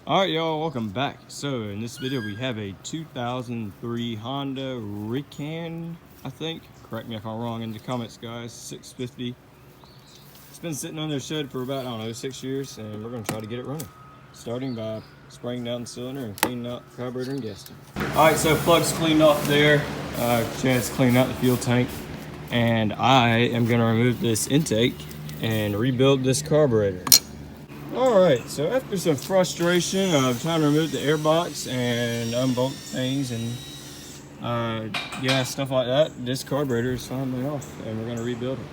Alright y'all, welcome back. So in this video we have a 2003 Honda Rincon, I think. Correct me if I'm wrong in the comments, guys. 650. It's been sitting on their shed for about, I don't know, 6 years, and we're going to try to get it running. Starting by spraying down the cylinder and cleaning out the carburetor and gas tank. Alright, so plug's cleaned off there. Chad's cleaned out the fuel tank. And I am going to remove this intake and rebuild this carburetor. Alright, so after some frustration of trying to remove the airbox and unbolt things and yeah, stuff like that, this carburetor is finally off and we're going to rebuild it.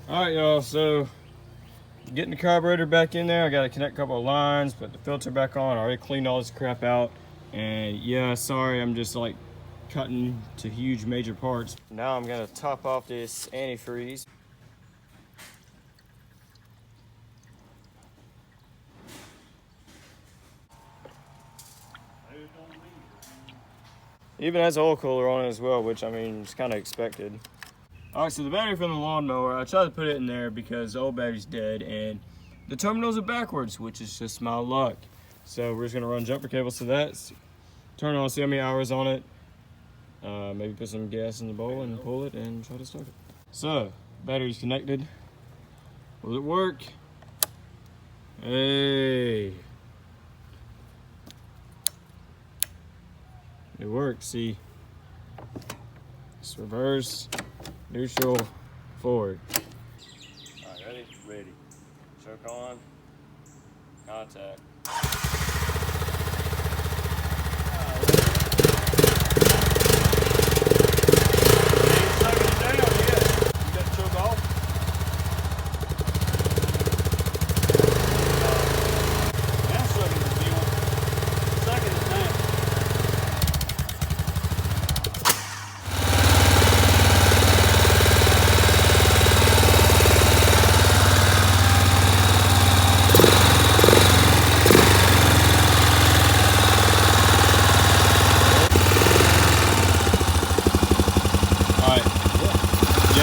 Alright y'all, so getting the carburetor back in there, I got to connect a couple of lines, put the filter back on. I already cleaned all this crap out, and yeah, sorry, I'm just like cutting to huge major parts. Now I'm going to top off this antifreeze. Even has oil cooler on it as well, which I mean, it's kind of expected. All right, so the battery from the lawnmower, I tried to put it in there because the old battery's dead and the terminals are backwards, which is just my luck. So we're just gonna run jumper cables to that, turn it on, see how many hours on it, maybe put some gas in the bowl and pull it and try to start it. So, battery's connected. Will it work? Hey. It works, see. It's reverse, neutral, forward. All right, ready? Ready. Choke on, contact.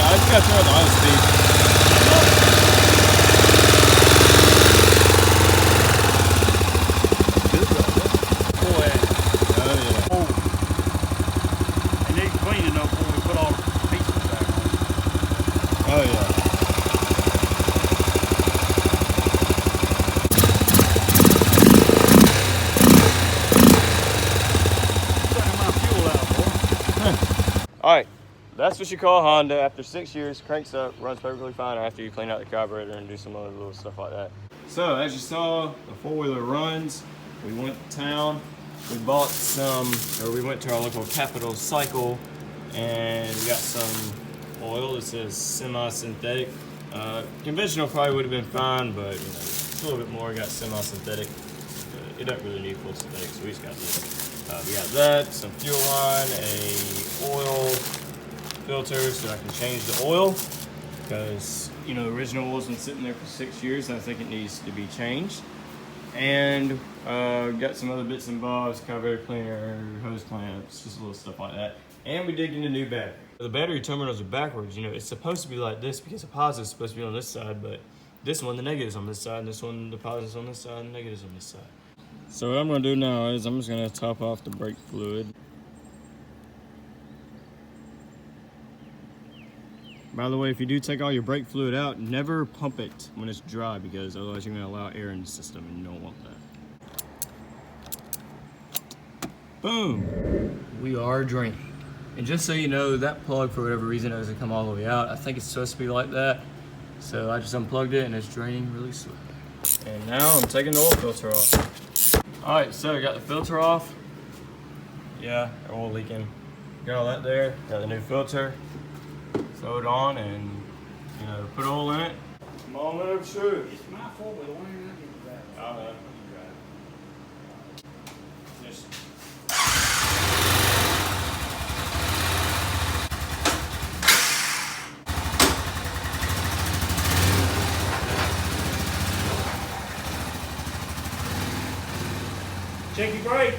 I just gotta turn on the idle speed. Oh yeah. Oh. It needs cleaning up before we put all the pieces back on. Oh yeah. Sucking my fuel out, boy. All right. That's what you call Honda. After 6 years, cranks up, runs perfectly fine after you clean out the carburetor and do some other little stuff like that. So as you saw, the four-wheeler runs. We went to town. We bought some, or we went to our local Capital Cycle and we got some oil. This is semi-synthetic. Conventional probably would have been fine, but you know, it's a little bit more. We got semi-synthetic. It doesn't really need full synthetic, so we just got this. We got that, some fuel line, a oil filter so I can change the oil because you know the original oil's been sitting there for 6 years and I think it needs to be changed. And got some other bits and bobs, carburetor cleaner, hose clamps, just little stuff like that. And we did get a new battery. The battery terminals are backwards. You know, it's supposed to be like this because the positive is supposed to be on this side, but this one the negative's on this side, and this one the positive's on this side, and the negative's on this side. So what I'm gonna do now is I'm just gonna top off the brake fluid. By the way, if you do take all your brake fluid out, never pump it when it's dry because otherwise you're going to allow air in the system and you don't want that. Boom! We are draining. And just so you know, that plug for whatever reason doesn't come all the way out. I think it's supposed to be like that. So I just unplugged it and it's draining really slowly. And now I'm taking the oil filter off. Alright, so I got the filter off. Yeah, oil leaking. Got all that there. Got the new filter. Throw it on and, you know, put oil in it. Come on over, sure. It's my four-wheel. Why didn't I get the drive? I'll let you drive. Just Check your brake.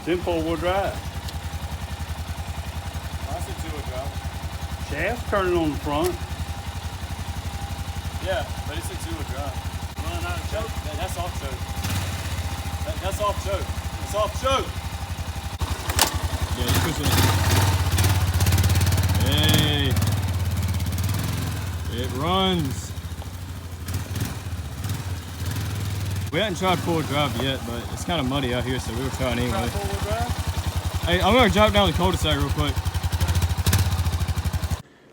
in four-wheel drive. I said two-wheel drive. Shaft turning on the front. Yeah, but it's a two-wheel drive. Run out of choke. That's off choke. That's off choke. It's off choke. Yeah, you push it. Hey. It runs. We hadn't tried full drive yet, but it's kind of muddy out here, so we were trying anyway. Hey, I'm gonna drive down the cul-de-sac real quick.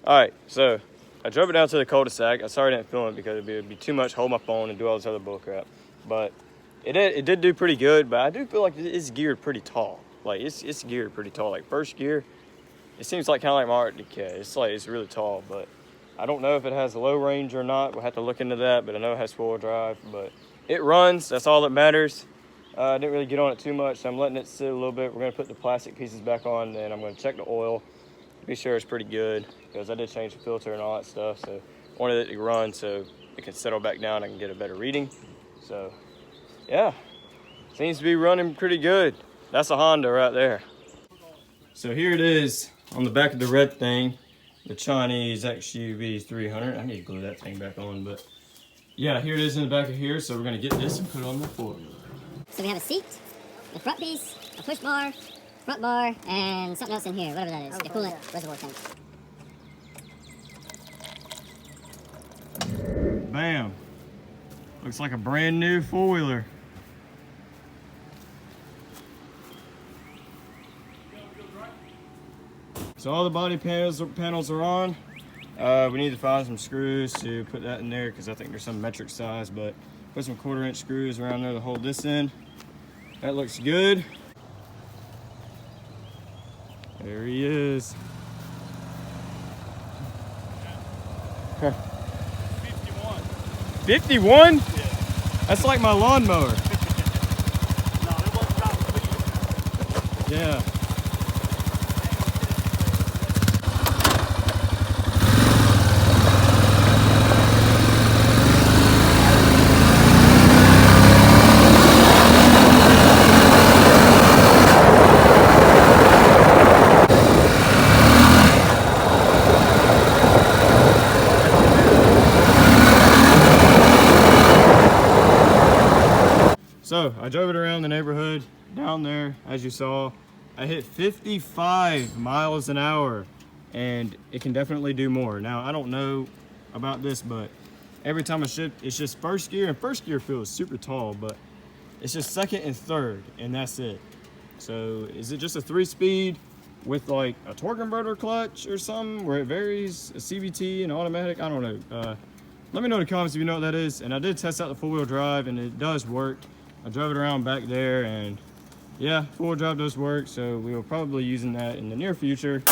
All right, so I drove it down to the cul-de-sac. I sorry I didn't film it because it'd be too much, hold my phone and do all this other bull crap. But it did do pretty good, but I do feel like it's geared pretty tall. Like it's geared pretty tall. Like first gear, it seems like kind of like my Arctic Cat. It's really tall, but I don't know if it has a low range or not. We'll have to look into that, but I know it has four-wheel drive, but it runs, that's all that matters. I didn't really get on it too much, so I'm letting it sit a little bit. We're gonna put the plastic pieces back on, and I'm gonna check the oil, be sure it's pretty good, because I did change the filter and all that stuff, so I wanted it to run so it can settle back down and I can get a better reading. So, yeah, seems to be running pretty good. That's a Honda right there. So here it is on the back of the red thing, the Chinese XUV 300. I need to glue that thing back on, but yeah, here it is in the back of here, so we're gonna get this and put it on the four-wheeler. So we have a seat, a front piece, a push bar, front bar, and something else in here, whatever that is, a coolant reservoir tank. Bam. Looks like a brand new four-wheeler. So all the body panels are on. We need to find some screws to put that in there because I think there's some metric size, but put some 1/4-inch screws around there to hold this in. That looks good. There he is. 51. 51? Yeah. That's like my lawnmower. No, it wasn't top speed. Yeah. So I drove it around the neighborhood down there, as you saw. I hit 55 miles an hour, and it can definitely do more. Now, I don't know about this, but every time I shift, it's just first gear, and first gear feels super tall, but it's just second and third, and that's it. So is it just a 3-speed with like a torque converter clutch or something where it varies, a CVT and automatic? I don't know. Let me know in the comments if you know what that is. And I did test out the 4-wheel drive, and it does work. I drove it around back there, and yeah, 4-wheel drive does work, so we will probably be using that in the near future.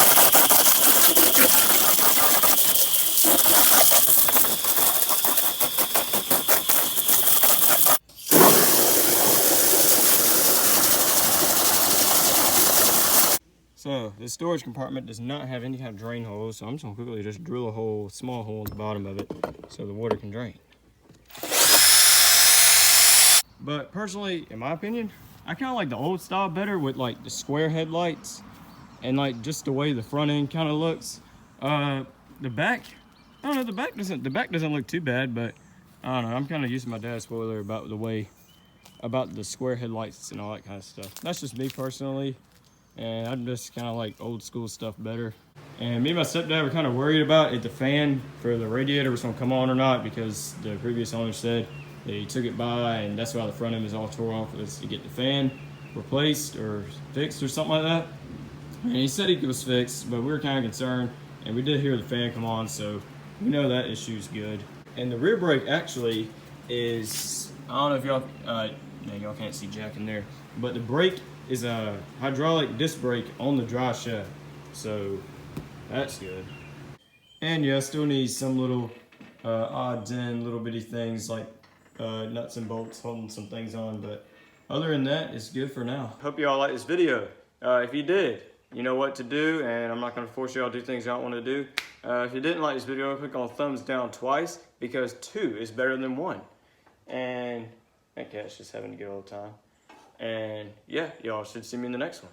So the storage compartment does not have any kind of drain holes, so I'm just gonna quickly just drill a hole, small hole at the bottom of it so the water can drain. But personally, in my opinion, I kind of like the old style better with like the square headlights and like just the way the front end kind of looks. The back, I don't know, the back doesn't look too bad, but I don't know, I'm kind of used to my dad's spoiler about the square headlights and all that kind of stuff. That's just me personally, and I'm just kind of like old school stuff better. And me and my stepdad were kind of worried about if the fan for the radiator was gonna come on or not, because the previous owner said they took it by, and that's why the front end was all tore off, was to get the fan replaced or fixed or something like that. And he said it was fixed, but we were kind of concerned, and we did hear the fan come on, so we know that issue's good. And the rear brake actually is, I don't know if y'all can't see Jack in there, but the brake is a hydraulic disc brake on the dry shaft, so that's good. And yeah, I still need some little odds and little bitty things like nuts and bolts holding some things on, but other than that, it's good for now. Hope you all liked this video. If you did, you know what to do, and I'm not going to force you all to do things you don't want to do. If you didn't like this video, click on thumbs down twice, because 2 is better than 1. And that cat's just having a good old time. And yeah, y'all should see me in the next one.